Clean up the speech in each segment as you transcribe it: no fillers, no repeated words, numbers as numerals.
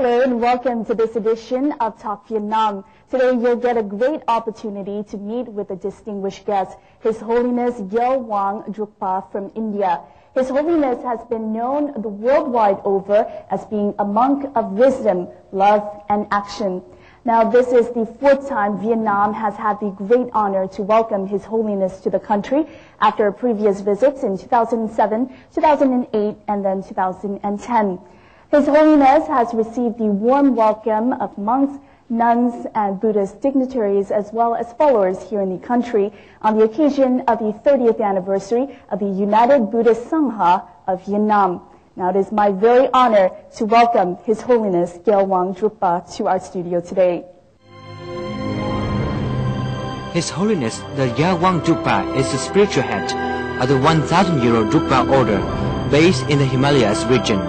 Hello and welcome to this edition of Talk Viet Nam. Today you'll get a great opportunity to meet with a distinguished guest, His Holiness Gyalwang Drukpa from India. His Holiness has been known the worldwide over as being a monk of wisdom, love, and action. Now, this is the fourth time Vietnam has had the great honor to welcome His Holiness to the country after previous visits in 2007, 2008, and then 2010. His Holiness has received the warm welcome of monks, nuns, and Buddhist dignitaries as well as followers here in the country on the occasion of the 30th anniversary of the United Buddhist Sangha of Vietnam. Now it is my very honor to welcome His Holiness Gyalwang Drukpa to our studio today. His Holiness the Gyalwang Drukpa is the spiritual head of the 1,000-year-old Drukpa order based in the Himalayas region,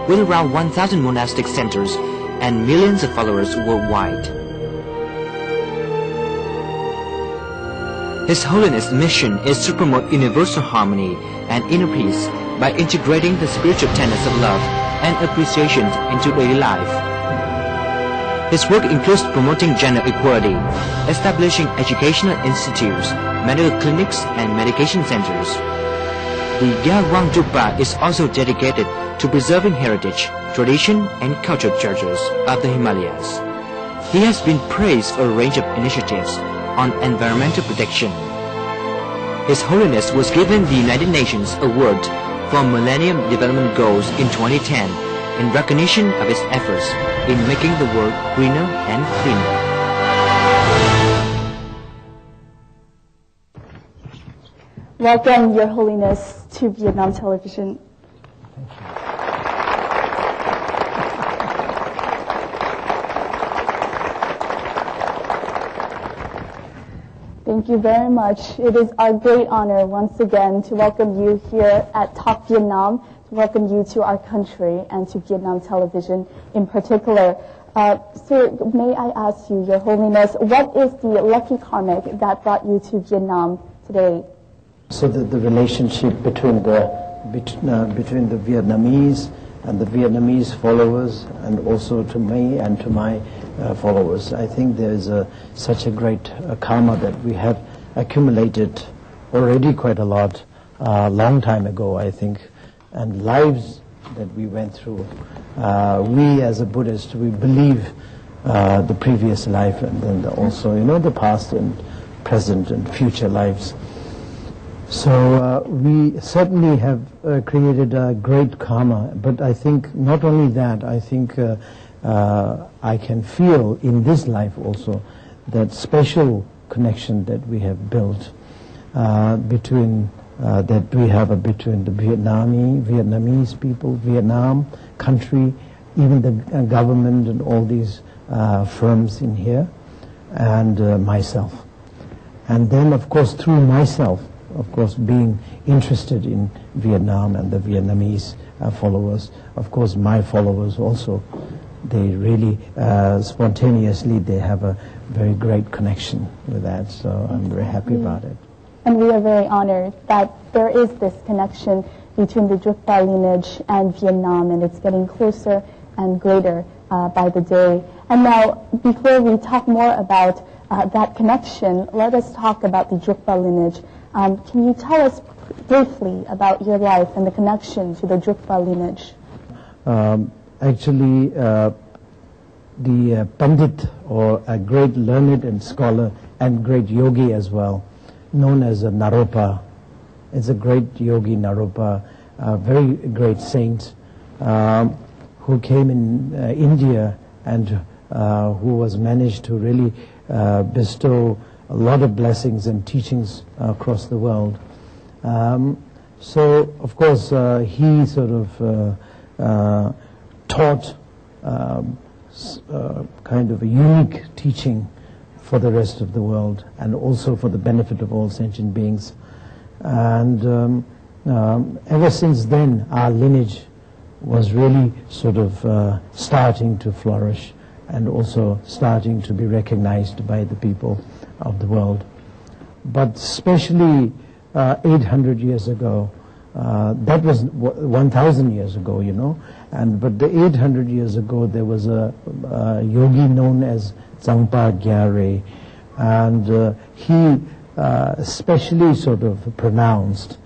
with around 1,000 monastic centers and millions of followers worldwide. His Holiness' mission is to promote universal harmony and inner peace by integrating the spiritual tenets of love and appreciation into daily life. His work includes promoting gender equality, establishing educational institutes, medical clinics, and medication centers. The Gyalwang Drukpa is also dedicated to preserving heritage, tradition, and cultural treasures of the Himalayas. He has been praised for a range of initiatives on environmental protection. His Holiness was given the United Nations Award for Millennium Development Goals in 2010 in recognition of his efforts in making the world greener and cleaner. Welcome, Your Holiness, to Vietnam Television. Thank you very much. It is our great honor once again to welcome you here at Talk Viet Nam, to welcome you to our country and to Vietnam Television in particular. Sir, may I ask you, Your Holiness, what is the lucky karmic that brought you to Vietnam today? So the relationship between the Vietnamese and the Vietnamese followers, and also to me and to my followers. I think there is such a great karma that we have accumulated already quite a lot, long time ago, I think, and lives that we went through. We as a Buddhist, we believe the previous life and then also, the past and present and future lives. So we certainly have created a great karma, but I think not only that, I think I can feel in this life also that special connection that we have built between the Vietnamese people, Vietnam country, even the government and all these firms in here, and myself. And then, of course, through myself, of course, being interested in Vietnam and the Vietnamese followers, of course, my followers also, they really spontaneously, they have a very great connection with that, so I'm very happy about it. And we are very honored that there is this connection between the Drukpa lineage and Vietnam, and it's getting closer and greater by the day. And now, before we talk more about that connection, let us talk about the Drukpa lineage. Can you tell us briefly about your life and the connection to the Drukpa lineage? Actually, the Pandit, or a great learned and scholar and great yogi as well, known as Naropa. It's a great yogi, Naropa, a very great saint who came in India and who was managed to really bestow a lot of blessings and teachings across the world. So, of course, he sort of taught kind of a unique teaching for the rest of the world, and also for the benefit of all sentient beings. And ever since then, our lineage was really sort of starting to flourish, and also starting to be recognized by the people of the world. But especially 800 years ago, That was 1,000 years ago, you know. But the 800 years ago, there was a yogi known as Drukpa Gyalwang, and he especially sort of pronounced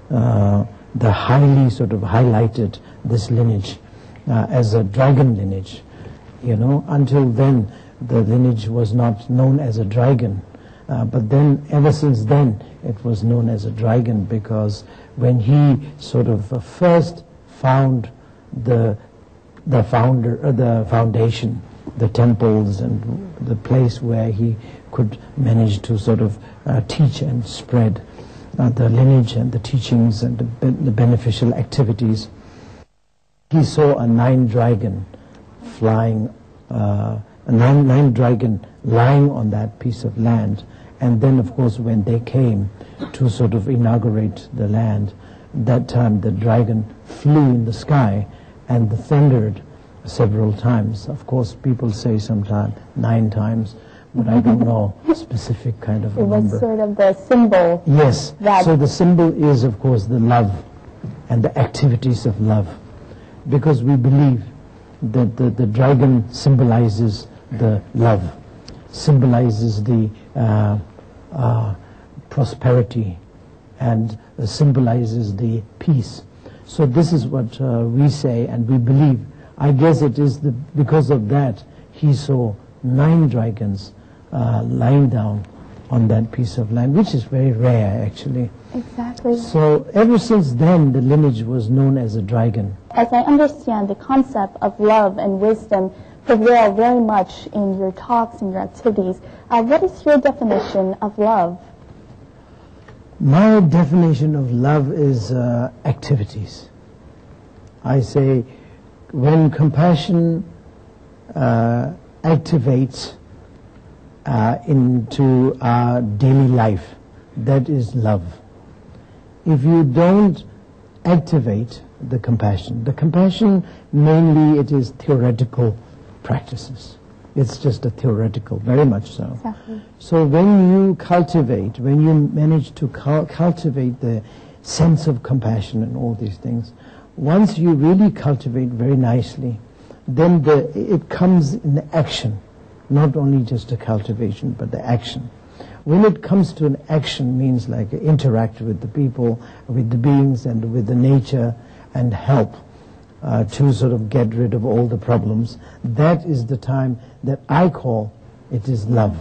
the highly sort of highlighted this lineage as a dragon lineage, you know. Until then, the lineage was not known as a dragon, but then ever since then it was known as a dragon, because when he sort of first found the foundation, the temples, and the place where he could manage to sort of teach and spread the lineage and the teachings and the beneficial activities, he saw a nine dragon flying, a nine dragon lying on that piece of land. And then, of course, when they came to sort of inaugurate the land, that time the dragon flew in the sky and thundered several times. Of course, people say sometimes 9 times, but I don't know specific kind of a number. It was sort of the symbol. Yes. So the symbol is, of course, the love and the activities of love, because we believe that the dragon symbolizes the love, symbolizes the prosperity, and symbolizes the peace. So this is what we say and we believe. I guess it is because of that he saw 9 dragons lying down on that piece of land, which is very rare actually. Exactly. So ever since then the lineage was known as a dragon. As I understand, the concept of love and wisdom prevail very much in your talks and your activities. What is your definition of love? My definition of love is activities. I say when compassion activates into our daily life, that is love. If you don't activate the compassion mainly it is theoretical practices. It's just a theoretical, very much so. Exactly. So when you manage to cultivate the sense of compassion and all these things, once you really cultivate very nicely, then it comes in action, not only just a cultivation, but the action. When it comes to an action, means like interact with the people, with the beings, and with the nature, and help to sort of get rid of all the problems. That is the time that I call it is love.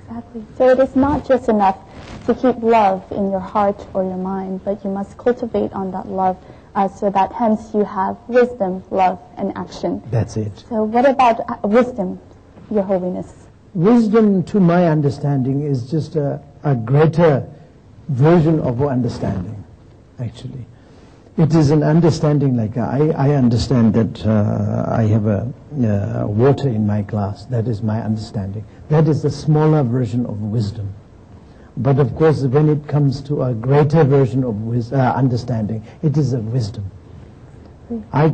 Exactly. So it is not just enough to keep love in your heart or your mind, but you must cultivate on that love so that hence you have wisdom, love, and action. That's it. So what about wisdom, Your Holiness? Wisdom, to my understanding, is just a greater version of understanding, actually. It is an understanding like I understand that I have a water in my glass. That is my understanding. That is the smaller version of wisdom. But of course, when it comes to a greater version of understanding, it is a wisdom. I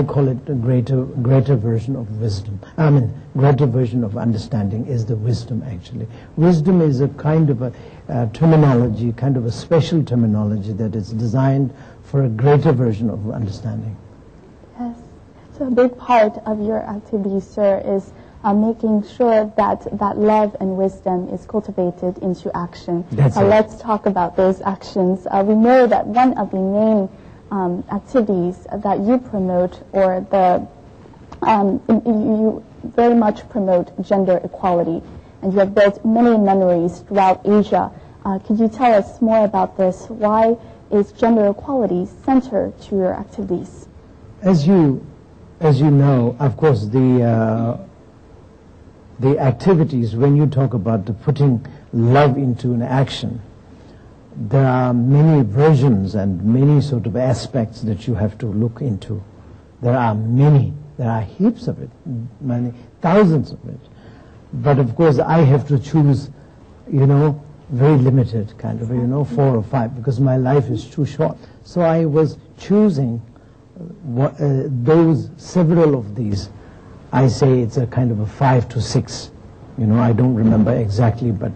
call it a greater version of wisdom. I mean, greater version of understanding is the wisdom, actually. Wisdom is a kind of a terminology, kind of a special terminology that is designed for a greater version of understanding. Yes. So a big part of your activity, sir, is making sure that love and wisdom is cultivated into action. That's it. Let's talk about those actions. We know that one of the main activities that you promote, or you very much promote gender equality, and you have built many nunneries throughout Asia. Could you tell us more about this? Why is gender equality center to your activities? As you know, of course, the activities, when you talk about putting love into an action, there are many versions and many sort of aspects that you have to look into. There are heaps of it, many thousands of it. But of course I have to choose, very limited kind of, 4 or 5, because my life is too short. So I was choosing those, several of these. I say it's a kind of a 5 to 6, I don't remember exactly, but,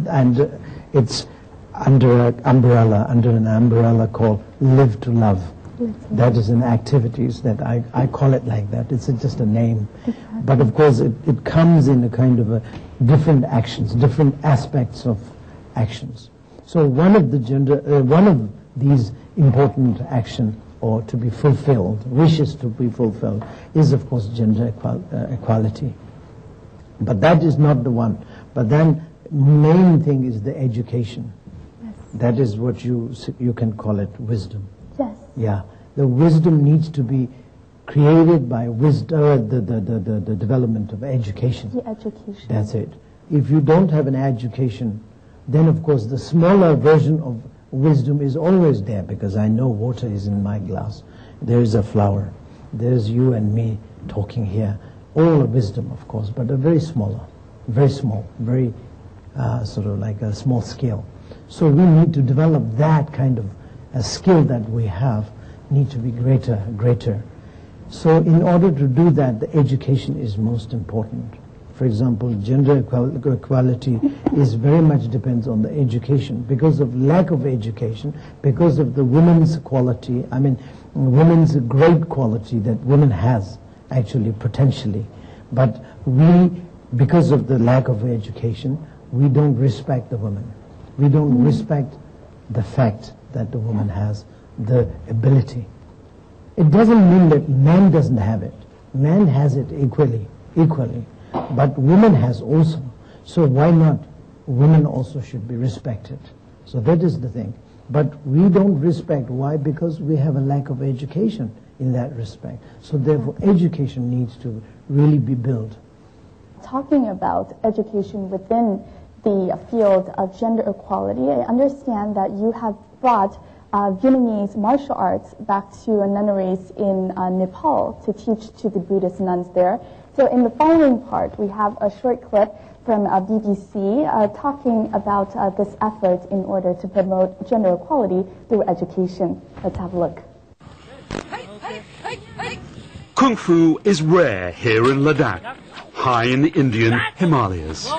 and under an umbrella called Live to Love. That is an activities that I call it like that. It's just a name. But of course it comes in a kind of a different actions, different aspects of actions. So one of these important action or to be fulfilled, wishes to be fulfilled, is of course gender equality. But that is not the one. But then main thing is the education. Yes. That is what you can call it wisdom. Yes. Yeah. The wisdom needs to be created by wisdom, the development of education. The education. That's it. If you don't have an education, then of course the smaller version of wisdom is always there, because I know water is in my glass. There is a flower. There's you and me talking here. All wisdom, of course, but a very small, very sort of like a small scale. So we need to develop that kind of a skill that we have, need to be greater. So in order to do that, the education is most important. For example, gender equality is very much depends on the education. Because of lack of education, because of the women's quality, women's great quality that women has, actually, potentially. But because of the lack of education, we don't respect the woman. We don't respect the fact that the woman has the ability. It doesn't mean that man doesn't have it. Man has it equally. But woman has also. So why not? Women also should be respected. So that is the thing. But we don't respect. Why? Because we have a lack of education in that respect. So therefore education needs to really be built. Talking about education within the field of gender equality, I understand that you have brought Vietnamese martial arts back to nunneries in Nepal to teach to the Buddhist nuns there. So in the following part, we have a short clip from BBC talking about this effort in order to promote gender equality through education. Let's have a look. Kung Fu is rare here in Ladakh, high in the Indian Himalayas.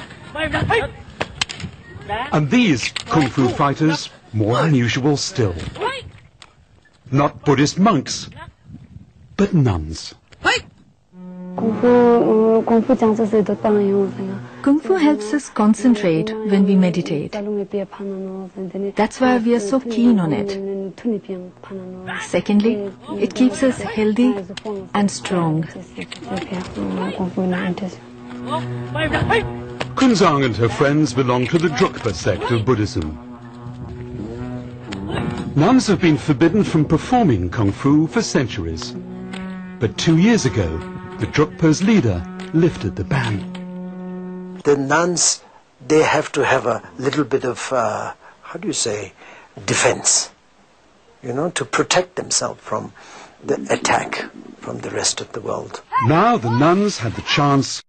And these Kung Fu fighters, more unusual still. Not Buddhist monks, but nuns. Kung Fu helps us concentrate when we meditate. That's why we are so keen on it. Secondly, it keeps us healthy and strong. Kunzang and her friends belong to the Drukpa sect of Buddhism. Nuns have been forbidden from performing Kung Fu for centuries. But 2 years ago, the Drukpa's leader lifted the ban. The nuns, they have to have a little bit of, defense, to protect themselves from the attack from the rest of the world. Now the nuns had the chance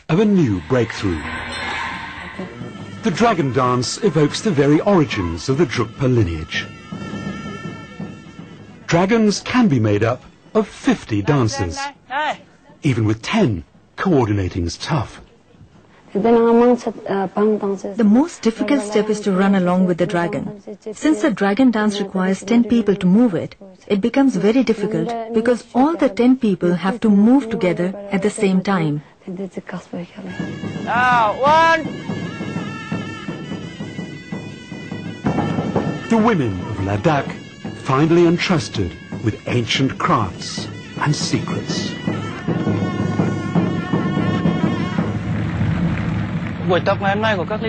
of a new breakthrough. The dragon dance evokes the very origins of the Drukpa lineage. Dragons can be made up of 50 dancers. Even with 10, coordinating's tough. The most difficult step is to run along with the dragon. Since the dragon dance requires 10 people to move it, it becomes very difficult because all the 10 people have to move together at the same time. The women of Ladakh finally entrusted with ancient crafts and secrets.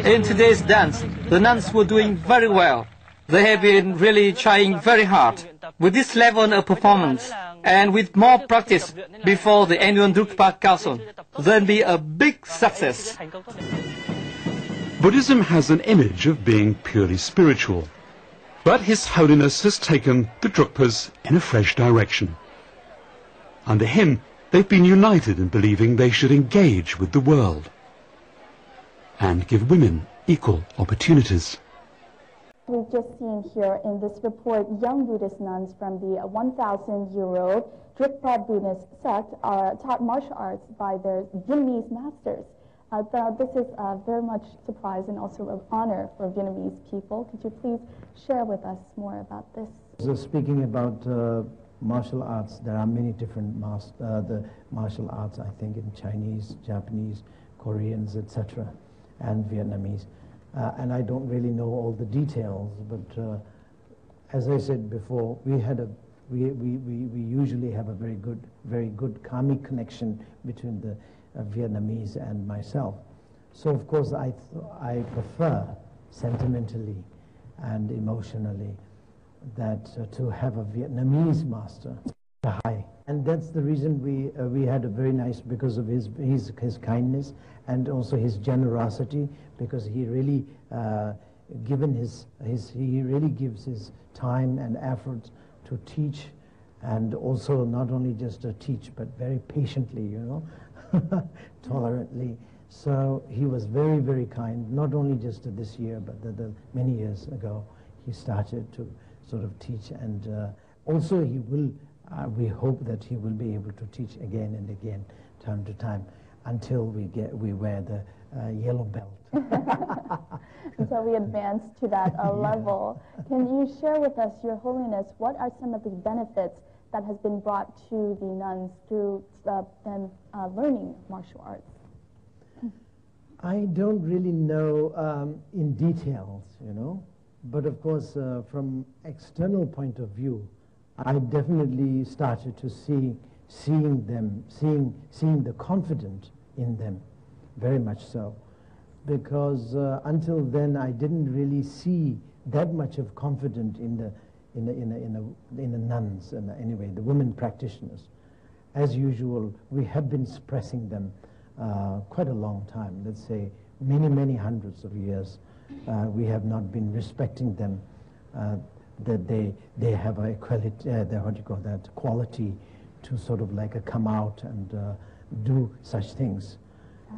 In today's dance, the nuns were doing very well. They have been really trying very hard. With this level of performance and with more practice before the annual Drukpa Council, there'll be a big success. Buddhism has an image of being purely spiritual. But His Holiness has taken the Drukpas in a fresh direction. Under him, they've been united in believing they should engage with the world and give women equal opportunities. We've just seen here in this report, young Buddhist nuns from the 1,000-year-old Drukpa Buddhist sect are taught martial arts by their Vietnamese masters. This is very much surprise and also an honor for Vietnamese people. Could you please share with us more about this? So speaking about martial arts, there are many different the martial arts, I think, in Chinese, Japanese, Koreans, etc., and Vietnamese. And I don't really know all the details, but as I said before, we usually have a very good karmic connection between the Vietnamese and myself. So of course I prefer sentimentally and emotionally that to have a Vietnamese master, and that's the reason we had a very nice, because of his kindness and also his generosity, because he really he really gives his time and effort to teach, and also not only just to teach but very patiently, you know, tolerantly. So he was very, very kind, not only just this year, but the many years ago he started to sort of teach, and also he will, we hope that he will be able to teach again and again, time to time, until we wear the yellow belt. Until we advance to that level. Can you share with us, Your Holiness, what are some of the benefits that has been brought to the nuns through them learning martial arts? I don't really know in details, you know, but of course from external point of view, I definitely started to seeing the confidence in them, very much so, because until then I didn't really see that much of confidence in the nuns, and anyway the women practitioners. As usual, we have been suppressing them quite a long time, let's say many hundreds of years. We have not been respecting them, that they have a quality, what do you call that, quality to sort of like come out and do such things.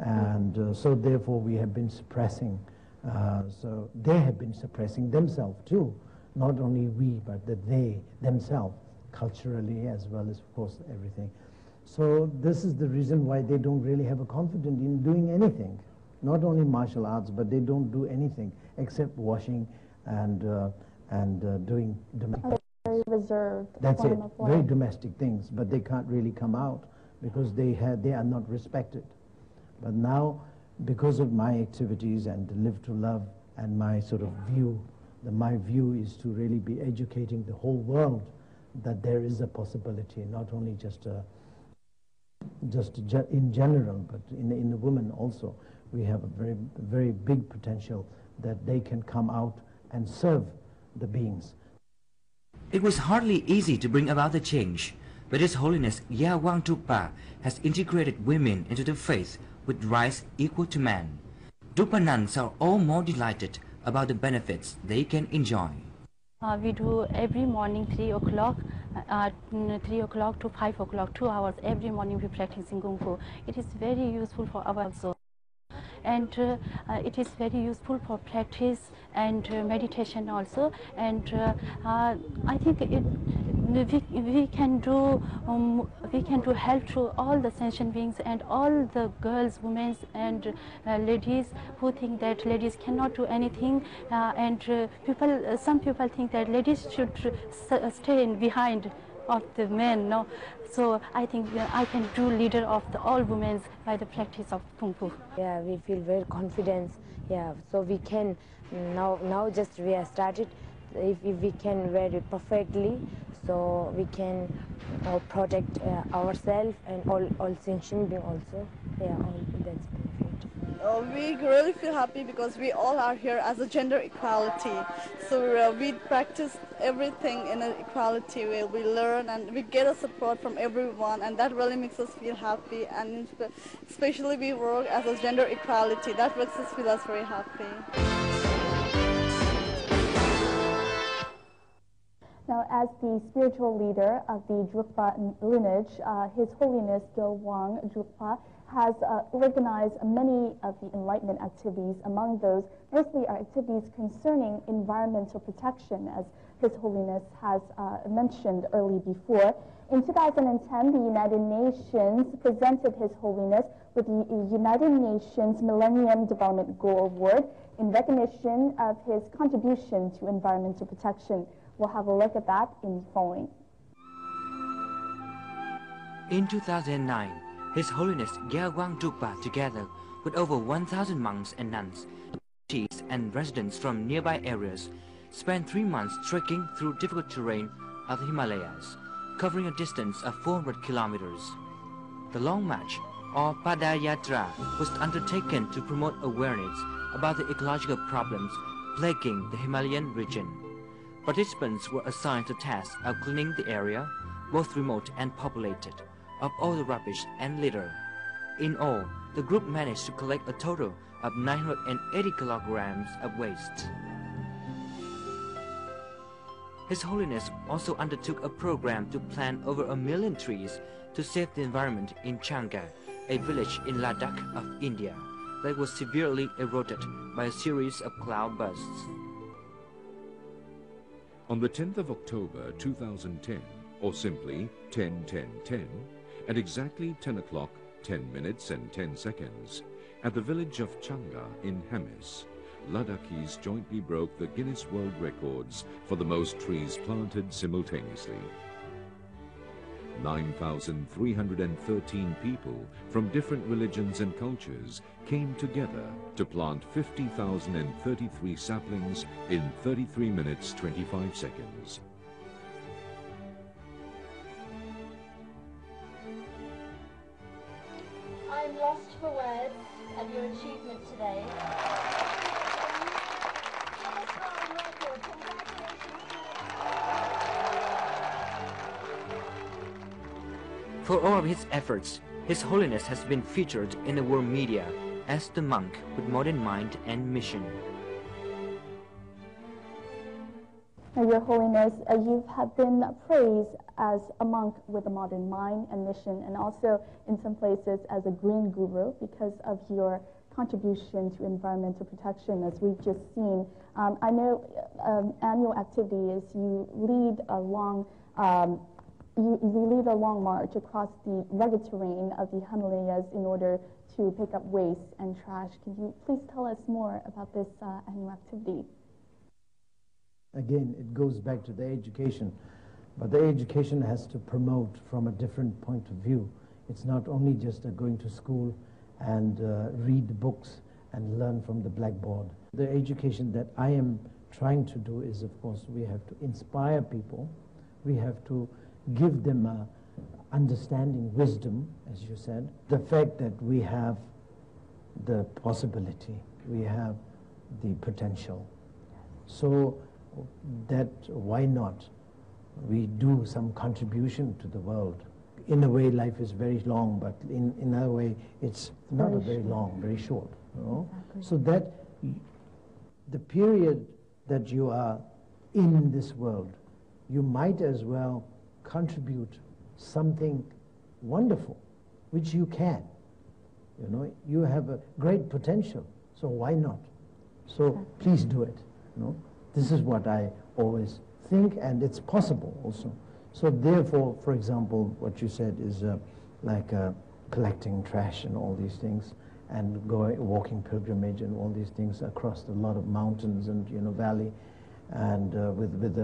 And so therefore we have been suppressing, so they have been suppressing themselves too, not only we, but they themselves, culturally as well as of course everything. So this is the reason why they don't really have a confidence in doing anything, not only martial arts, but they don't do anything except washing and doing domestic. Very reserved. That's it, very domestic things, but they can't really come out because they are not respected. But now, because of my activities and Live to Love and my sort of view, my view is to really be educating the whole world that there is a possibility, not only just in general, but in the women also. We have a very big potential that they can come out and serve the beings. It was hardly easy to bring about the change, but His Holiness Gyalwang Drukpa has integrated women into the faith with rights equal to man. Drukpa nuns are all more delighted about the benefits they can enjoy. We do every morning 3 o'clock, 3 o'clock to 5 o'clock, 2 hours every morning we practicing Kung Fu. It is very useful for our soul. And it is very useful for practice and meditation also. And I think we can do help to all the sentient beings and all the girls, women, and ladies who think that ladies cannot do anything. Some people think that ladies should stay behind of the men, no? So I think I can do leader of all women by the practice of Kung Fu. Yeah, we feel very confident. Yeah, so we can now just we have started. If we can wear it perfectly, so we can protect ourselves and all sentient beings also. Yeah, that's perfect. We really feel happy because we all are here as a gender equality. So we practice everything in an equality way. We learn and we get a support from everyone, and that really makes us feel happy. And especially we work as a gender equality. That makes us feel very happy. Now, as the spiritual leader of the Drukpa lineage, His Holiness Gyalwang Drukpa has organized many of the enlightenment activities. Among those, mostly are activities concerning environmental protection, as His Holiness has mentioned early before. In 2010, the United Nations presented His Holiness with the United Nations Millennium Development Goal Award in recognition of his contribution to environmental protection. We'll have a look at that in the following. In 2009, His Holiness Gyalwang Drukpa, together with over 1,000 monks and nuns, and residents from nearby areas, spent 3 months trekking through difficult terrain of the Himalayas, covering a distance of 400 kilometers. The long march, or Padayatra, was undertaken to promote awareness about the ecological problems plaguing the Himalayan region. Participants were assigned the task of cleaning the area, both remote and populated, of all the rubbish and litter. In all, the group managed to collect a total of 980 kilograms of waste. His Holiness also undertook a program to plant over 1 million trees to save the environment in Changa, a village in Ladakh of India that was severely eroded by a series of cloud bursts. On the 10th of October 2010, or simply 10-10-10, at exactly 10 o'clock, 10 minutes and 10 seconds, at the village of Changa in Hemis, Ladakhis jointly broke the Guinness World Records for the most trees planted simultaneously. 9,313 people from different religions and cultures came together to plant 50,033 saplings in 33 minutes 25 seconds. I'm lost for words at your achievement today. For all of his efforts, His Holiness has been featured in the world media as the monk with modern mind and mission. Your Holiness, you have been praised as a monk with a modern mind and mission, and also in some places as a green guru because of your contribution to environmental protection, as we've just seen. I know annual activity is you lead a long march across the rugged terrain of the Himalayas in order to pick up waste and trash. Can you please tell us more about this annual activity? Again, it goes back to the education, but the education has to promote from a different point of view. It's not only just going to school and read books and learn from the blackboard. The education that I am trying to do is, of course, we have to inspire people. We have to give them understanding, wisdom, as you said. The fact that we have the possibility, we have the potential. So that why not we do some contribution to the world. In a way, life is very long, but in another way, it's not very long, very short. You know? Exactly. So that the period that you are in this world, you might as well contribute something wonderful, which you can. You know, you have a great potential, so why not? So please do it. You know, this is what I always think, and it's possible also. So therefore, for example, what you said is like collecting trash and all these things, and walking pilgrimage and all these things across a lot of mountains and valley, and with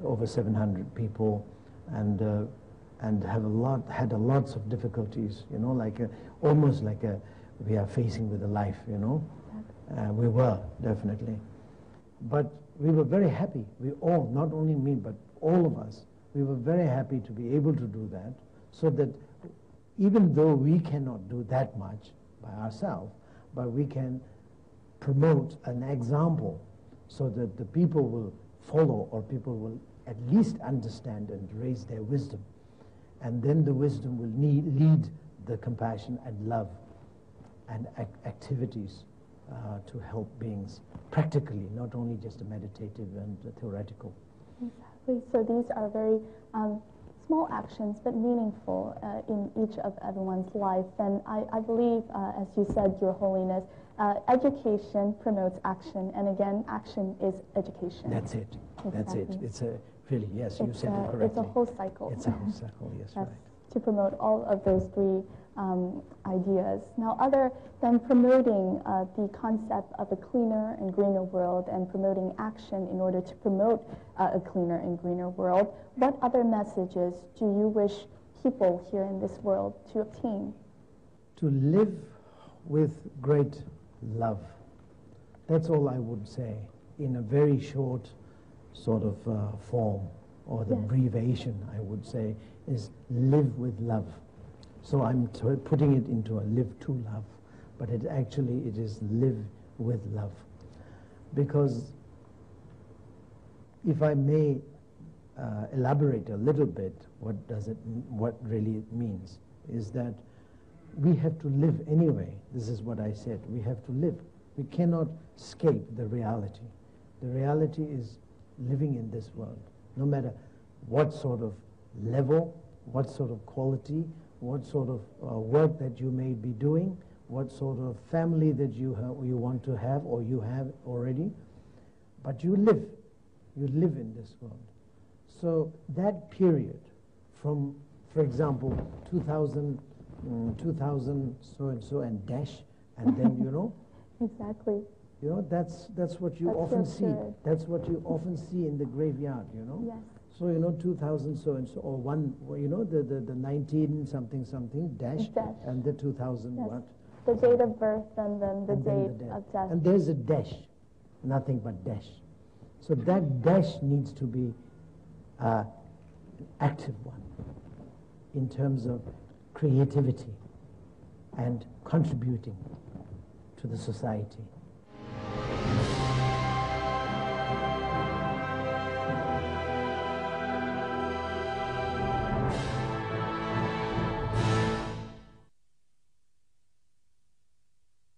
over 700 people, and had lots of difficulties. Almost like we are facing with a life. We were definitely, but we were very happy. We all, not only me, but all of us. We were very happy to be able to do that, so that even though we cannot do that much by ourselves, but we can promote an example so that the people will follow, or people will at least understand and raise their wisdom. And then the wisdom will lead the compassion and love and activities to help beings practically, not only just a meditative and theoretical. Exactly. So these are very small actions but meaningful in each of everyone's life. And I believe, as you said, Your Holiness, education promotes action, and again, action is education. That's it. Exactly. That's it. It's a really, yes, you said it correctly. It's a whole cycle. It's a whole cycle, yes, right. To promote all of those three ideas. Now, other than promoting the concept of a cleaner and greener world and promoting action in order to promote a cleaner and greener world, what other messages do you wish people here in this world to obtain? To live with great love. That's all I would say in a very short sort of form, or the abbreviation I would say is live with love. So I'm putting it into a live to love, but it is live with love. Because if I may elaborate a little bit, what really it means is that we have to live anyway. This is what I said. We have to live. We cannot escape the reality. The reality is living in this world, no matter what sort of level, what sort of quality, what sort of work that you may be doing, what sort of family that you want to have or you have already, but you live in this world. So that period from, for example, 2000 so and so and dash, and then Exactly. That's what you often see. That's what you often see in the graveyard. Yes. So 2000 so and so, or the 19 something dash, and the 2000 what? The date of birth and then the date of death. And there's a dash, nothing but dash. So that dash needs to be an active one in terms of creativity and contributing to the society.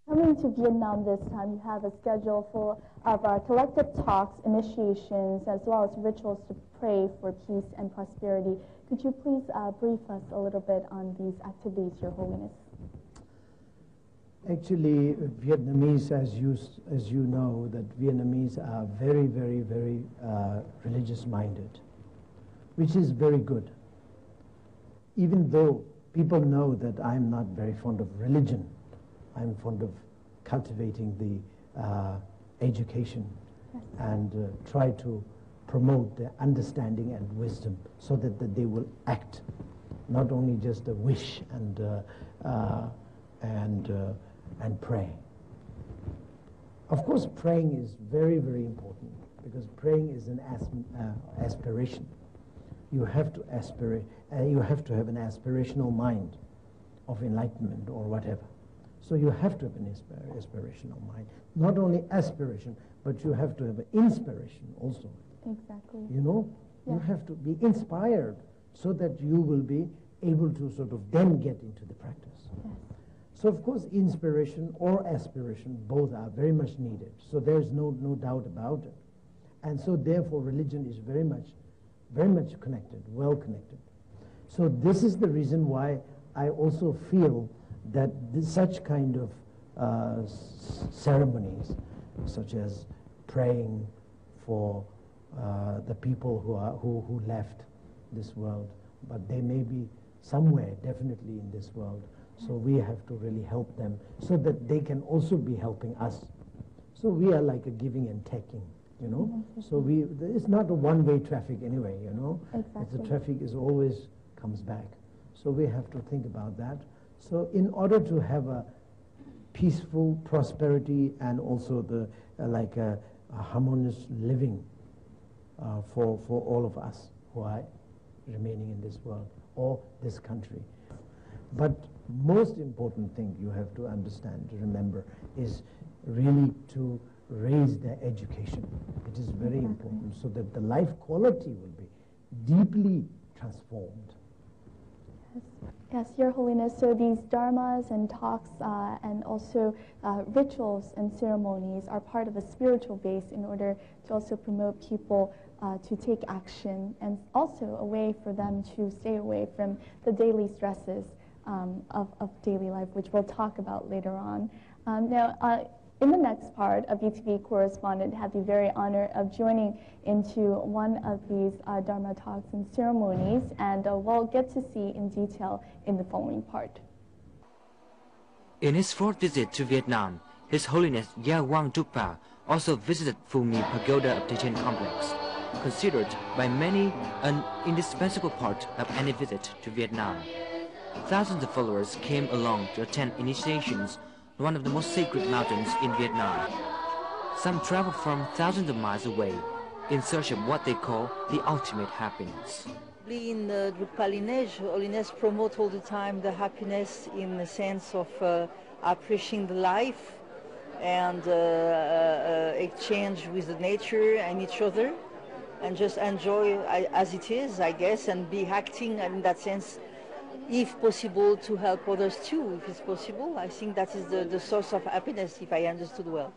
Coming to Vietnam this time, you have a schedule full of collective talks, initiations, as well as rituals to pray for peace and prosperity. Could you please brief us a little bit on these activities, Your Holiness? Actually, Vietnamese, as you know, that Vietnamese are very, very, very religious-minded, which is very good. Even though people know that I'm not very fond of religion, I'm fond of cultivating the education and try to promote their understanding and wisdom so that they will act, not only just a wish and pray. Of course, praying is very, very important because praying is an aspiration. You have to aspire. You have to have an aspirational mind of enlightenment or whatever. So you have to have an aspirational mind. Not only aspiration, but you have to have an inspiration also. Exactly. You have to be inspired so that you will be able to sort of then get into the practice. Yes. So of course, inspiration or aspiration, both are very much needed. So there's no doubt about it. And so therefore, religion is very much connected, well connected. So this is the reason why I also feel that such kind of ceremonies, such as praying for the people who left this world, but they may be somewhere definitely in this world. So we have to really help them so that they can also be helping us. So we are like a giving and taking, So it's not a one-way traffic anyway, Exactly. The traffic is always comes back. So we have to think about that. So in order to have a peaceful prosperity and also the a harmonious living for all of us who are remaining in this world or this country. But most important thing you have to understand, to remember, is really to raise their education. It is very important so that the life quality will be deeply transformed. Yes. Yes, Your Holiness, so these dharmas and talks and also rituals and ceremonies are part of a spiritual base in order to also promote people to take action, and also a way for them to stay away from the daily stresses of daily life, which we'll talk about later on. In the next part, a BTV correspondent had the very honor of joining into one of these Dharma talks and ceremonies, and we'll get to see in detail in the following part. In his fourth visit to Vietnam, His Holiness Gyalwang Drukpa also visited Phu My Pagoda of Tichen complex, considered by many an indispensable part of any visit to Vietnam. Thousands of followers came along to attend initiations, one of the most sacred mountains in Vietnam. Some travel from thousands of miles away in search of what they call the ultimate happiness. In the Drukpa lineage, Holiness promotes all the time the happiness in the sense of appreciating the life and exchange with the nature and each other, and just enjoy as it is, I guess, and be acting in that sense, if possible, to help others too, if it's possible. I think that is the source of happiness, if I understood well.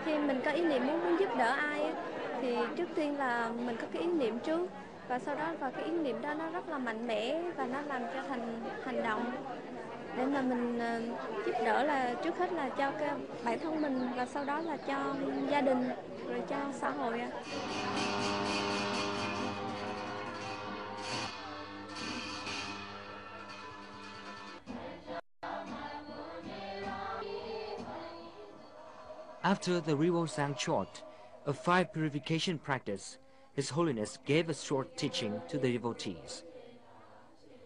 Khi mình có ý niệm muốn giúp đỡ ai thì trước tiên là mình có cái ý niệm trước, và sau đó cái ý niệm đó nó rất là mạnh mẽ và nó làm cho thành hành động để mà mình giúp đỡ, là trước hết là cho cái bản thân mình và sau đó là cho gia đình rồi cho xã hội. After the ritual sang short, a fire purification practice, His Holiness gave a short teaching to the devotees.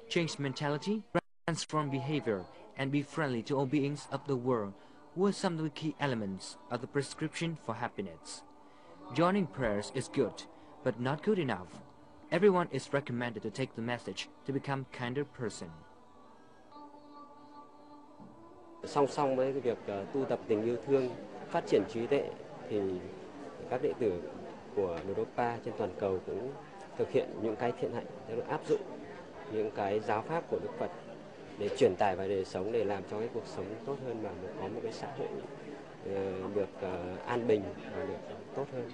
Change mentality, transform behavior, and be friendly to all beings of the world were some of the key elements of the prescription for happiness. Joining prayers is good, but not good enough. Everyone is recommended to take the message to become a kinder person. Song song với cái việc tu tập tình yêu thương, phát triển trí tuệ, thì các đệ tử của Drukpa trên toàn cầu cũng thực hiện những cái thiện hạnh, tức là áp dụng những cái giáo pháp của Đức Phật để truyền tải vào đời sống, để làm cho cái cuộc sống tốt hơn và có một cái xã hội được an bình và được tốt hơn.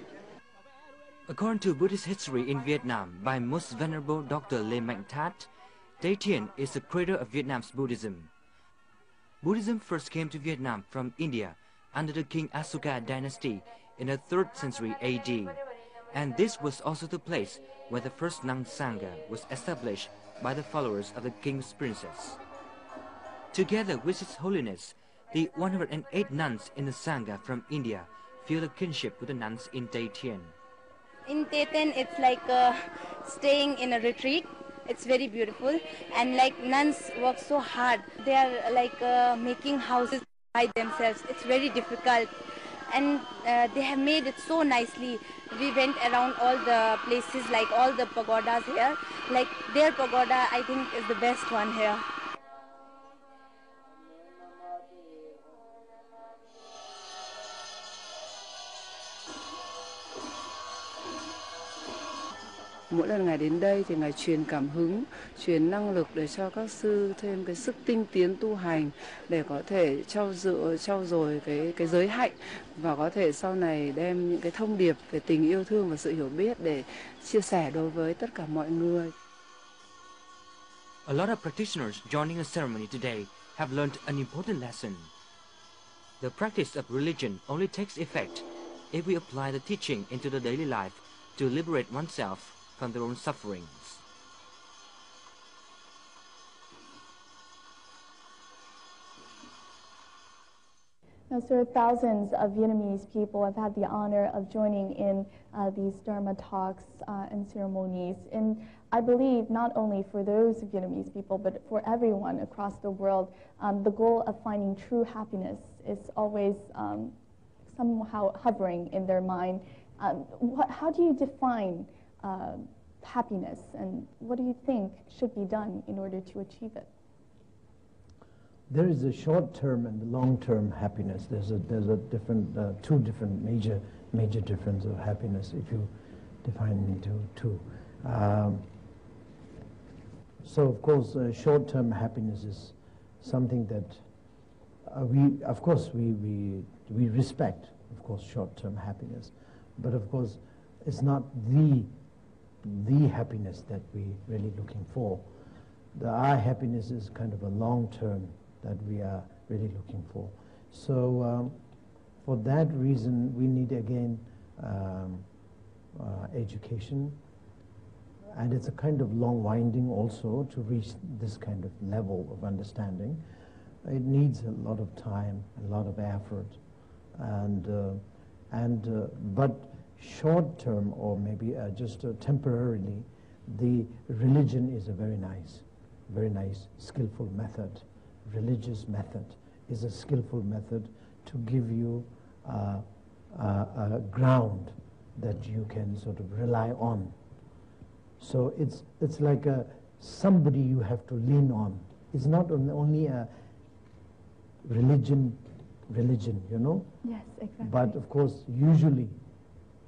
According to Buddhist history in Vietnam by Most Venerable Dr. Lê Mạnh Thát, Tây Thiên is the cradle of Vietnam's Buddhism. Buddhism first came to Vietnam from India under the King Asuka dynasty in the 3rd century AD, and this was also the place where the first Nang Sangha was established by the followers of the king's princess. Together with His Holiness, the 108 nuns in the Sangha from India feel a kinship with the nuns in Tây Thiên. In Tây Thiên, it's like staying in a retreat. It's very beautiful, and like nuns work so hard. They are like making houses by themselves. It's very difficult, and they have made it so nicely. We went around all the places, like all the pagodas here. Like their pagoda, I think, is the best one here. Mỗi lần Ngài đến đây thì Ngài truyền cảm hứng, truyền năng lực để cho các sư thêm cái sức tinh tiến tu hành, để có thể trau dồi cái giới hạnh, và có thể sau này đem những cái thông điệp về tình yêu thương và sự hiểu biết để chia sẻ đối với tất cả mọi người. A lot of practitioners joining the ceremony today have learned an important lesson. The practice of religion only takes effect if we apply the teaching into the daily life to liberate oneself from their own sufferings. Now, sir, thousands of Vietnamese people have had the honor of joining in these Dharma talks and ceremonies. And I believe not only for those Vietnamese people, but for everyone across the world, the goal of finding true happiness is always somehow hovering in their mind. How do you define happiness, and what do you think should be done in order to achieve it? There is a short-term and long-term happiness. There's a different two different major difference of happiness if you define into two. So of course, short-term happiness is something that we respect, of course, short-term happiness, but of course, it's not the happiness that we're really looking for. Our happiness is kind of a long-term that we are really looking for. So for that reason, we need again education, and it's a kind of long winding also to reach this kind of level of understanding. It needs a lot of time, a lot of effort, but short term or maybe just temporarily, the religion is a very nice, skillful method. Religious method is a skillful method to give you a ground that you can sort of rely on. So it's like somebody you have to lean on. It's not only a religion, you know? Yes, exactly. But of course, usually,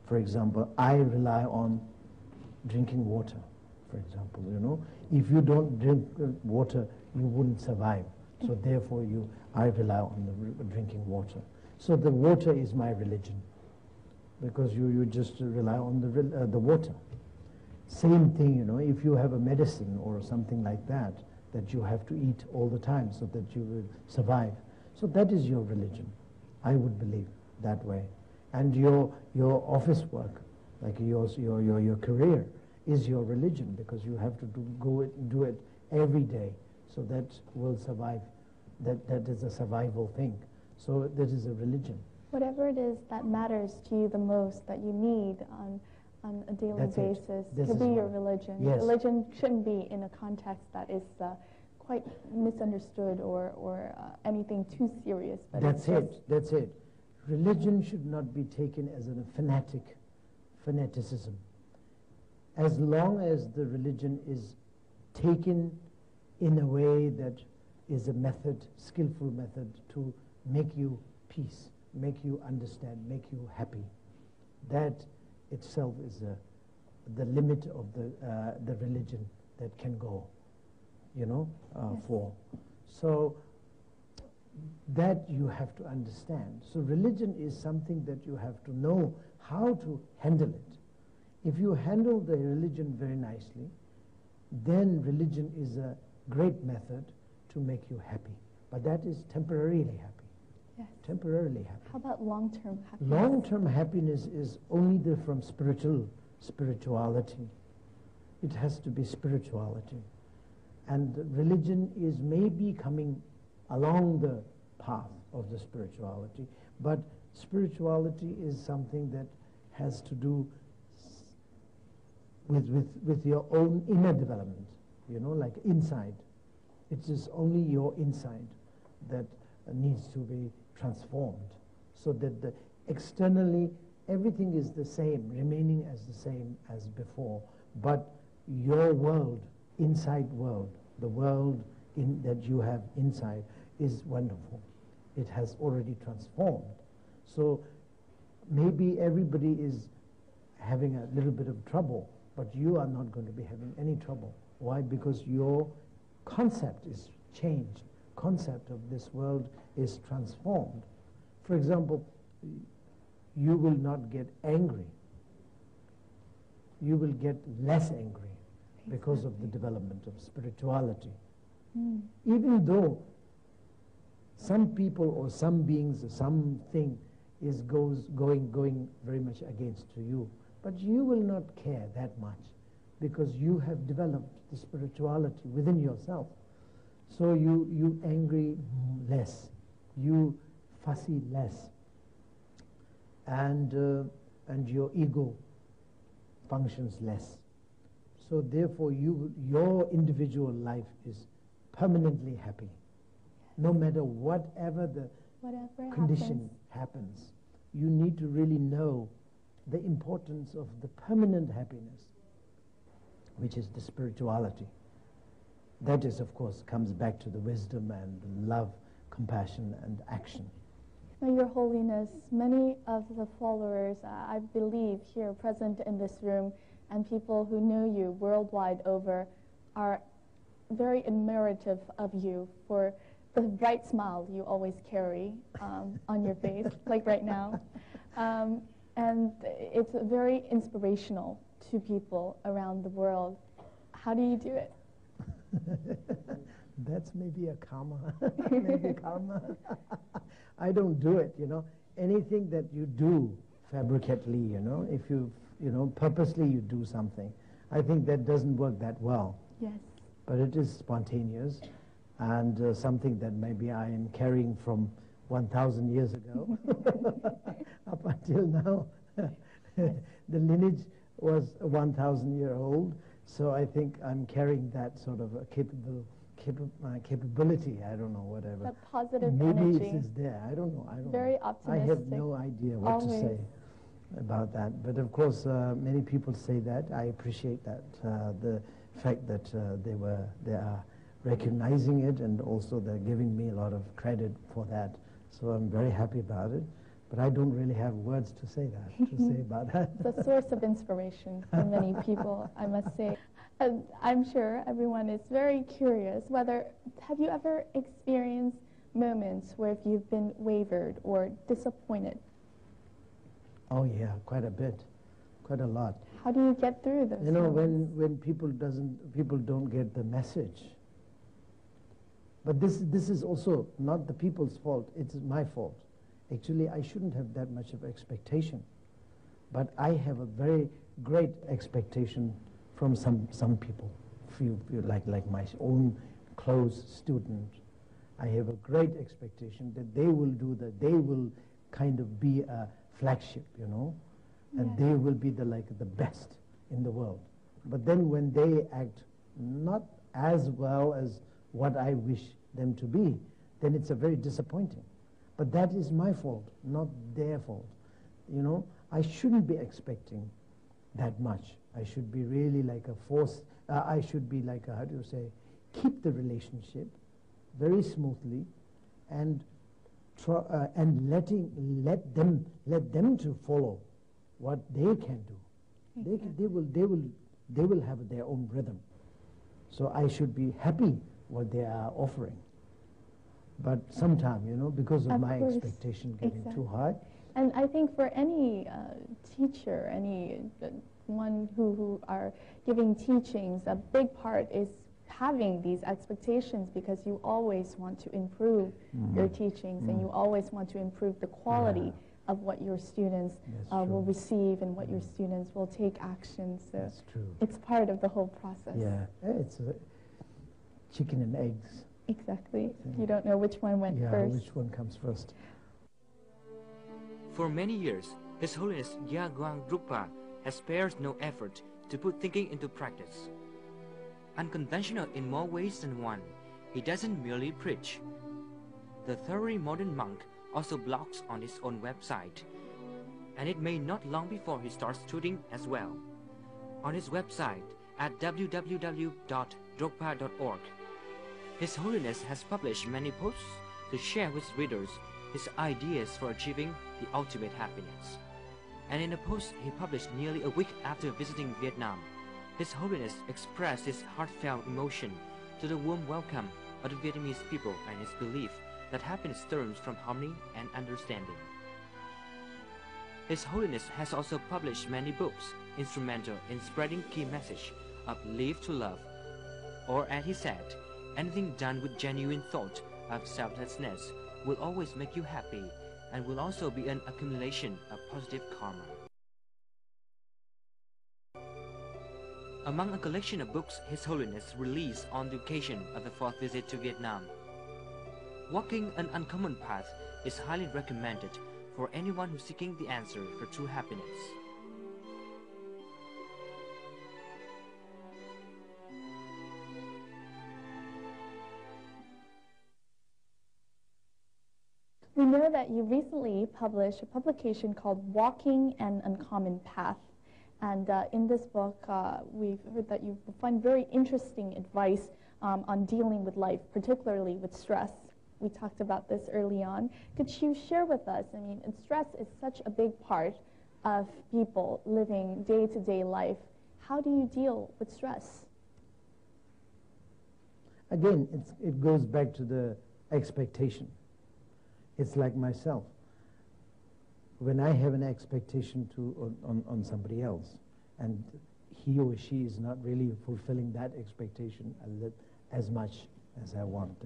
for example, I rely on drinking water, for example, you know? If you don't drink water, you wouldn't survive. So therefore, I rely on the drinking water. So the water is my religion, because you just rely on the water. Same thing, you know, if you have a medicine or something like that you have to eat all the time so that you will survive. So that is your religion, I would believe that way. And your office work, like your career, is your religion, because you have to do it every day. So that will survive. That is a survival thing. So that is a religion. Whatever it is that matters to you the most, that you need on a daily basis, could be your religion. Yes. Religion shouldn't be in a context that is quite misunderstood or anything too serious. But That's it. Religion should not be taken as a fanaticism. As long as the religion is taken in a way that is a method, skillful method to make you peace, make you understand, make you happy. That itself is the limit of the religion that can go, you know, for. So that you have to understand. So religion is something that you have to know how to handle it. If you handle the religion very nicely, then religion is a great method to make you happy. But that is temporarily happy. Yes. Temporarily happy. How about long-term happiness? Long-term happiness is only from spirituality. It has to be spirituality. And religion is maybe coming along the path of the spirituality, but spirituality is something that has to do with your own inner development, you know, like inside. It is only your inside that needs to be transformed, so that externally everything is the same, remaining as the same as before, but your world, inside world, the world that you have inside is wonderful. It has already transformed. So maybe everybody is having a little bit of trouble, but you are not going to be having any trouble. Why? Because your concept is changed. Concept of this world is transformed. For example, you will not get angry. You will get less angry because of the development of spirituality. Even though some people or some beings or something is going very much against you, but you will not care that much, because you have developed the spirituality within yourself. So you angry less, you fussy less, and your ego functions less. So therefore your individual life is permanently happy, no matter whatever the condition happens. You need to really know the importance of the permanent happiness, which is the spirituality. That is, of course, comes back to the wisdom and love, compassion, and action. Now, Your Holiness, many of the followers, I believe, here present in this room, and people who know you worldwide over, are very admirative of you for the bright smile you always carry on your face, like right now. And it's very inspirational to people around the world. How do you do it? That's maybe a karma. Maybe karma. I don't do it, you know. Anything that you do fabricatedly, you know, if you purposely you do something, I think that doesn't work that well. Yes. But it is spontaneous and something that maybe I am carrying from 1,000 years ago up until now. The lineage was 1,000 year old, so I think I'm carrying that sort of a capability, I don't know, whatever. That positive maybe energy. it is there, I don't know. Very optimistic. I have no idea what to say about that. But of course, many people say that. I appreciate that, the fact that they are recognizing it, and also they're giving me a lot of credit for that. So I'm very happy about it. But I don't really have words to say about that. It's a source of inspiration for many people, I must say. I'm sure everyone is very curious have you ever experienced moments where you've been wavered or disappointed? Oh yeah, quite a bit, quite a lot. How do you get through those? You know, when people don't get the message. But this is also not the people's fault, it's my fault. Actually, I shouldn't have that much of expectation. But I have a very great expectation from some people, few like my own close student. I have a great expectation that they will kind of be a flagship, you know, and they will be the best in the world. But then when they act not as well as what I wish them to be, then it's a very disappointing. But that is my fault, not their fault. You know, I shouldn't be expecting that much. I should be really like a force. I should be like a, how do you say, keep the relationship very smoothly, and let them to follow what they can do. They will have their own rhythm. So I should be happy what they are offering. But sometimes, you know, because of my expectation getting too high. And I think for any teacher, one who are giving teachings, a big part is having these expectations, because you always want to improve your teachings, and you always want to improve the quality of what your students will receive and what your students will take action. So that's true. It's part of the whole process. Yeah, it's chicken and eggs. Exactly. You don't know which one went first. Which one comes first. For many years, His Holiness Gyalwang Drukpa has spared no effort to put thinking into practice. Unconventional in more ways than one, he doesn't merely preach. The thoroughly modern monk also blogs on his own website, and it may not long before he starts tutoring as well. On his website at www.drukpa.org, His Holiness has published many posts to share with readers his ideas for achieving the ultimate happiness. And in a post he published nearly a week after visiting Vietnam, His Holiness expressed his heartfelt emotion to the warm welcome of the Vietnamese people and his belief that happiness stems from harmony and understanding. His Holiness has also published many books instrumental in spreading key message of live to love, or as he said, anything done with genuine thought of selflessness will always make you happy and will also be an accumulation of positive karma. Among a collection of books His Holiness released on the occasion of the 4th visit to Vietnam, Walking an Uncommon Path is highly recommended for anyone who's seeking the answer for true happiness. We know that you recently published a publication called Walking an Uncommon Path. And in this book, we've heard that you find very interesting advice on dealing with life, particularly with stress. We talked about this early on. Could you share with us, I mean, stress is such a big part of people living day-to-day life. How do you deal with stress? Again, it goes back to the expectation. It's like myself. When I have an expectation on somebody else, and he or she is not really fulfilling that expectation as much as I want,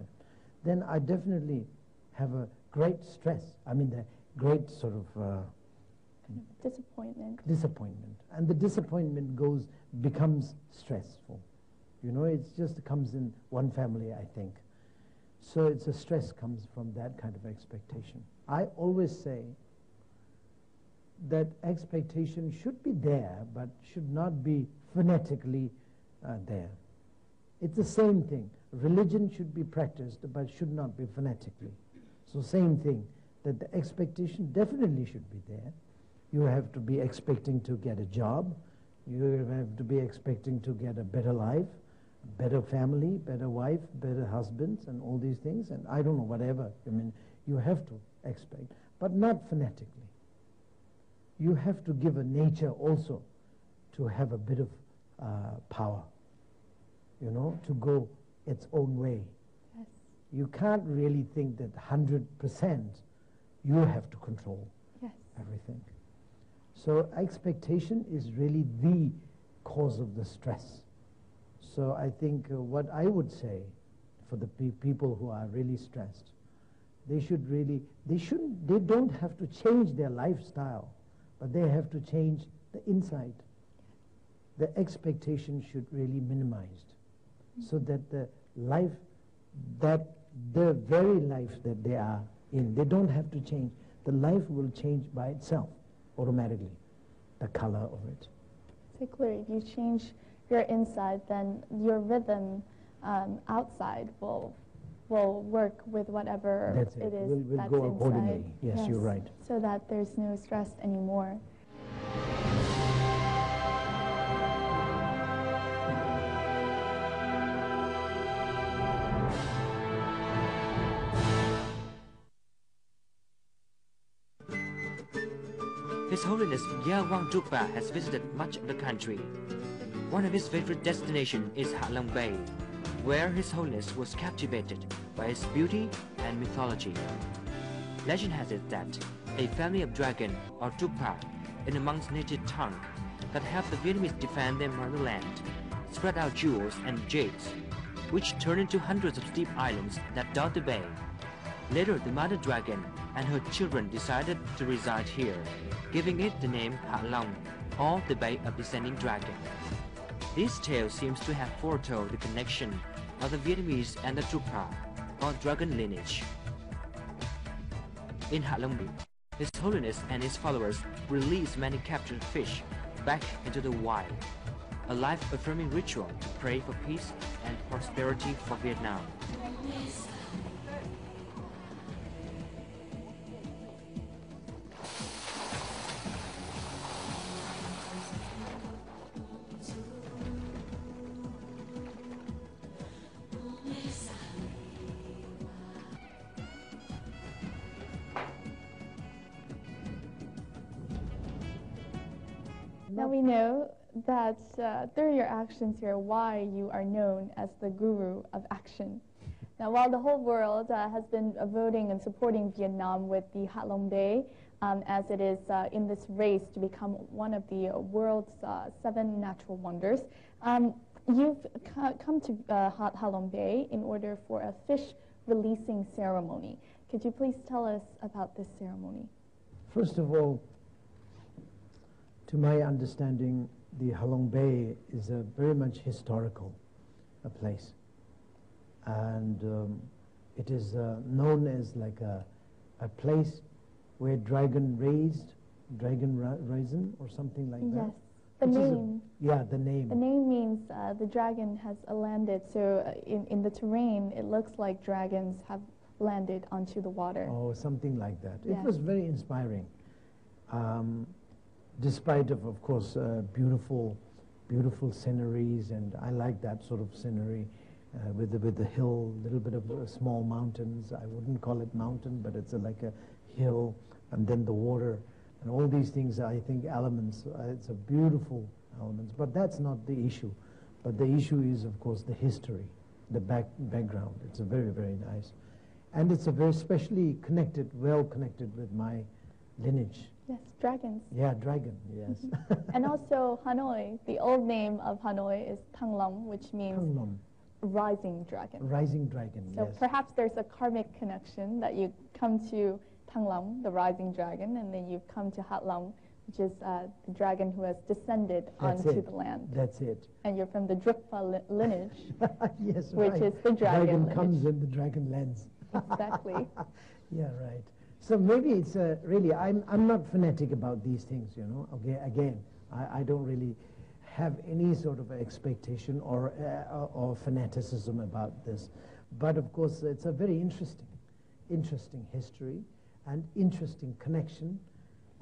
then I definitely have a great stress. I mean, the great sort of disappointment, and the disappointment becomes stressful. You know, it just comes in one family, I think. So it's a stress comes from that kind of expectation. I always say that expectation should be there, but should not be phonetically there. It's the same thing. Religion should be practiced, but should not be phonetically. So same thing, that the expectation definitely should be there. You have to be expecting to get a job. You have to be expecting to get a better life, better family, better wife, better husbands, and all these things. And I don't know, whatever. I mean, you have to expect, but not phonetically. You have to give a nature also to have a bit of power, you know, to go its own way. Yes. You can't really think that 100% you have to control everything. So expectation is really the cause of the stress. So I think what I would say for the people who are really stressed, they don't have to change their lifestyle, but they have to change the inside. The expectation should really minimized, so that the very life that they are in, they don't have to change. The life will change by itself, automatically, the color of it. Particularly, if you change your inside, then your rhythm outside will work with whatever it is we'll that's go inside. Accordingly. Yes, you're right. So that there's no stress anymore. His Holiness Gyalwang Drukpa has visited much of the country. One of his favorite destinations is Hạ Long Bay, where His Holiness was captivated by its beauty and mythology. Legend has it that a family of dragon, or Drukpa, in a monk's native tongue, that helped the Vietnamese defend their motherland, spread out jewels and jades, which turned into hundreds of steep islands that dot the bay. Later, the mother dragon and her children decided to reside here, giving it the name Hạ Long, or the Bay of Descending Dragon. This tale seems to have foretold the connection of the Vietnamese and the Drukpa, or dragon lineage. In Hạ Long Bay, His Holiness and his followers release many captured fish back into the wild, a life-affirming ritual to pray for peace and prosperity for Vietnam. Now we know that through your actions here, why you are known as the Guru of Action. Now, while the whole world has been voting and supporting Vietnam with the Hạ Long Bay, as it is in this race to become one of the world's 7 natural wonders, you've come to Hạ Long Bay in order for a fish releasing ceremony. Could you please tell us about this ceremony? First of all, to my understanding, the Hạ Long Bay is a very much historical place, and it is known as like a place where dragon risen or something like that. Yes, the name. The name. The name means the dragon has landed. So in the terrain, it looks like dragons have landed onto the water. Oh, something like that. Yes. It was very inspiring. Despite of course, beautiful sceneries, and I like that sort of scenery with the hill, little bit of small mountains. I wouldn't call it mountain, but it's like a hill, and then the water, and all these things. I think elements. It's a beautiful elements, but that's not the issue. But the issue is, of course, the history, the background. It's a very, very nice. And it's a very specially connected, well connected with my lineage. Yes, dragons. Yeah, dragon, yes. And also Hanoi, the old name of Hanoi is Thăng Long, which means Thăng Long. Rising dragon. Rising dragon, so yes. Perhaps there's a karmic connection that you come to Thăng Long, the rising dragon, and then you've come to Hat Long, which is the dragon who has descended onto the land. That's it. And you're from the Drukpa lineage, yes, which right. is the dragon lineage. Comes and the dragon lands. Exactly. Yeah, right. So maybe it's really, I'm not fanatic about these things, you know. Okay, again, I don't really have any sort of expectation or fanaticism about this. But of course, it's a very interesting history and interesting connection.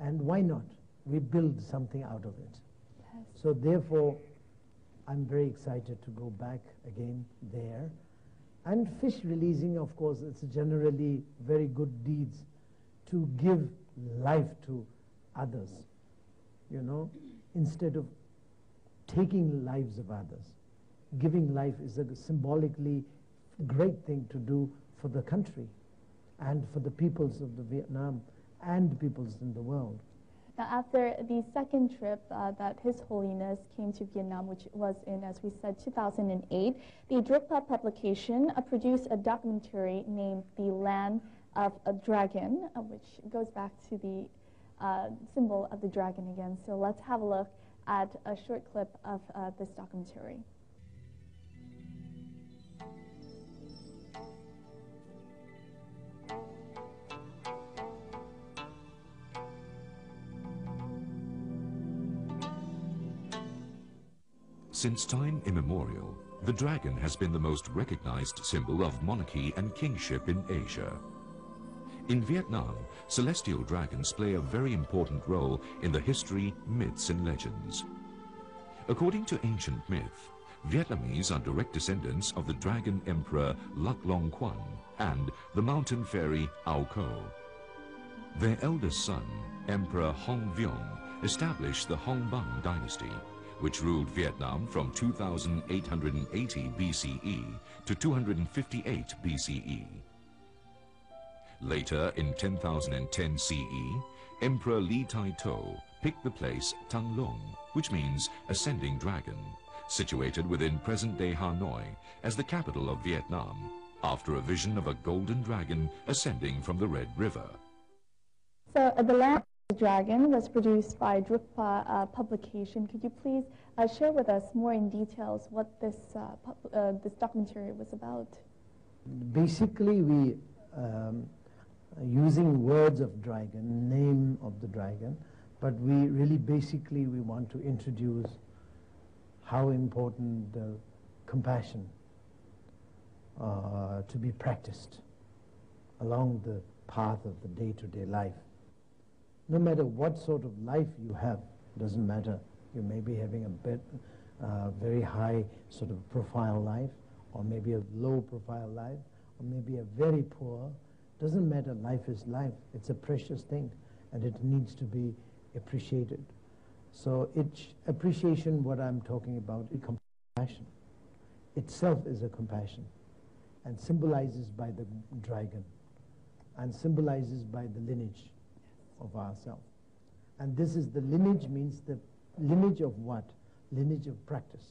And why not? We build something out of it. Yes. So therefore, I'm very excited to go back again there. And fish releasing, of course, it's generally very good deeds to give life to others, you know, instead of taking lives of others. Giving life is a symbolically great thing to do for the country and for the peoples of the Vietnam and peoples in the world. Now, after the second trip that His Holiness came to Vietnam, which was in, as we said, 2008, the Drukpa publication produced a documentary named The Land of a Dragon, which goes back to the symbol of the dragon again. So let's have a look at a short clip of this documentary. Since time immemorial, the dragon has been the most recognized symbol of monarchy and kingship in Asia. In Vietnam, celestial dragons play a very important role in the history, myths and legends. According to ancient myth, Vietnamese are direct descendants of the dragon emperor Lac Long Quan and the mountain fairy Ao Co. Their eldest son, Emperor Hong Vuong, established the Hong Bang dynasty, which ruled Vietnam from 2880 BCE to 258 BCE. Later, in 10,010 CE, Emperor Li Tai To picked the place Thăng Long, which means ascending dragon, situated within present-day Hanoi as the capital of Vietnam, after a vision of a golden dragon ascending from the Red River. So the Land of the Dragon was produced by Drukpa publication. Could you please share with us more in details what this this documentary was about? Basically, we using words of dragon, name of the dragon, but we really basically we want to introduce how important compassion to be practiced along the path of the day-to-day life. No matter what sort of life you have, doesn't matter. You may be having a very high sort of profile life, or maybe a low profile life, or maybe a very poor. Doesn't matter, life is life. It's a precious thing, and it needs to be appreciated. So appreciation, what I'm talking about, is compassion. Itself is a compassion, and symbolizes by the dragon, and symbolizes by the lineage of ourselves. And this is the lineage, means the lineage of what? Lineage of practice,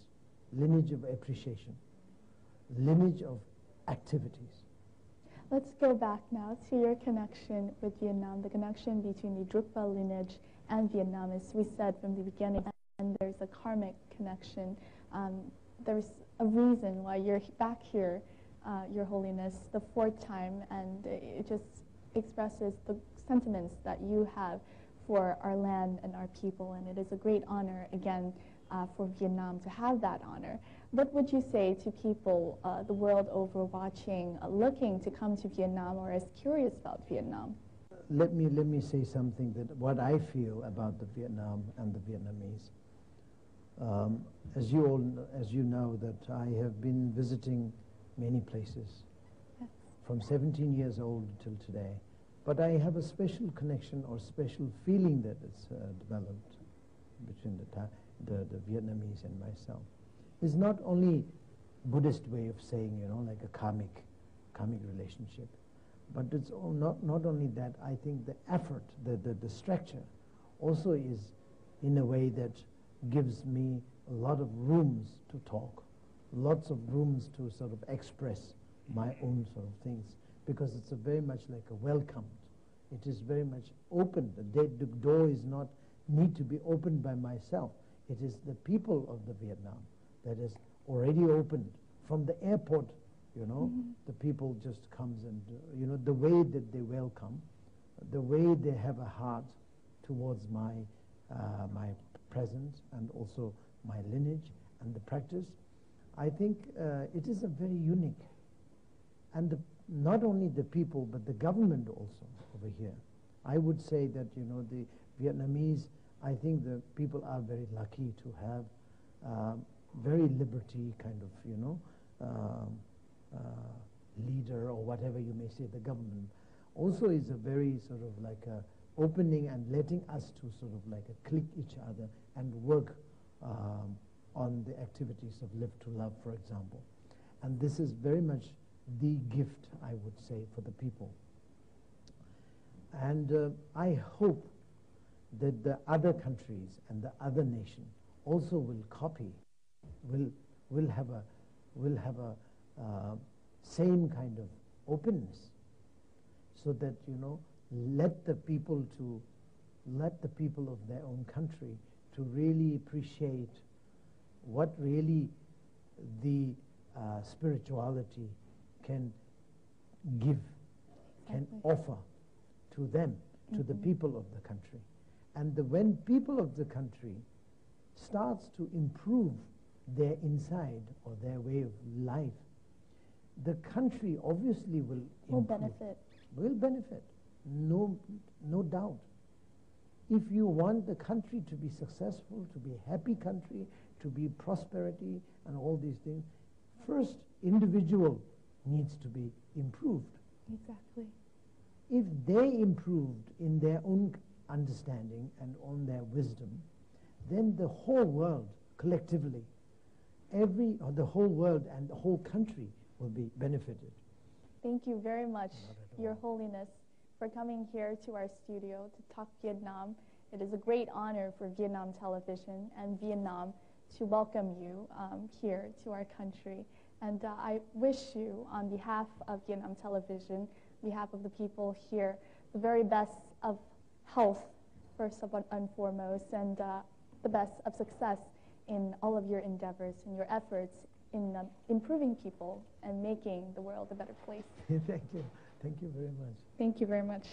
lineage of appreciation, lineage of activities. Let's go back now to your connection with Vietnam, the connection between the Drukpa lineage and Vietnam. As we said from the beginning, and there's a karmic connection. There's a reason why you're back here, Your Holiness, the fourth time, and it just expresses the sentiments that you have for our land and our people, and it is a great honor, again, for Vietnam to have that honor. What would you say to people the world over watching, looking to come to Vietnam or is curious about Vietnam? Let me say something that what I feel about the Vietnam and the Vietnamese. As you know, that I have been visiting many places, yes, from 17 years old till today. But I have a special connection or special feeling that is developed between the Vietnamese and myself. It's not only Buddhist way of saying, you know, like a karmic relationship. But it's not only that. I think the effort, the structure, also is in a way that gives me a lot of rooms to talk, lots of rooms to sort of express my own sort of things, because it's a very much like a welcomed. It is very much open. The door is not need to be opened by myself. It is the people of the Vietnam that is already opened from the airport. You know, the people just comes and you know, the way that they welcome, the way they have a heart towards my presence and also my lineage and the practice. I think it is a very unique, and not only the people but the government also over here. I would say that, you know, the Vietnamese, I think the people are very lucky to have very liberty kind of, you know, leader or whatever you may say. The government also is a very sort of like a opening and letting us to sort of like a click each other and work on the activities of Live to Love, for example. And this is very much the gift, I would say, for the people. And I hope that the other countries and the other nations also will copy, will have a same kind of openness, so that, you know, let the people of their own country to really appreciate what really the spirituality can give, can offer to them, to the people of the country. And when people of the country starts to improve their inside or their way of life, the country obviously will benefit. Will benefit, no doubt. If you want the country to be successful, to be a happy country, to be prosperity and all these things, first individual needs to be improved. Exactly. If they improved in their own understanding and on their wisdom, then the whole world collectively, the whole world and the whole country will be benefited. Thank you very much, Your Holiness, for coming here to our studio to Talk Viet Nam. It is a great honor for Vietnam Television and Vietnam to welcome you here to our country. And I wish you, on behalf of Vietnam Television, on behalf of the people here, the very best of health, first and foremost, and the best of success in all of your endeavors and your efforts in improving people and making the world a better place. Thank you. Thank you very much. Thank you very much.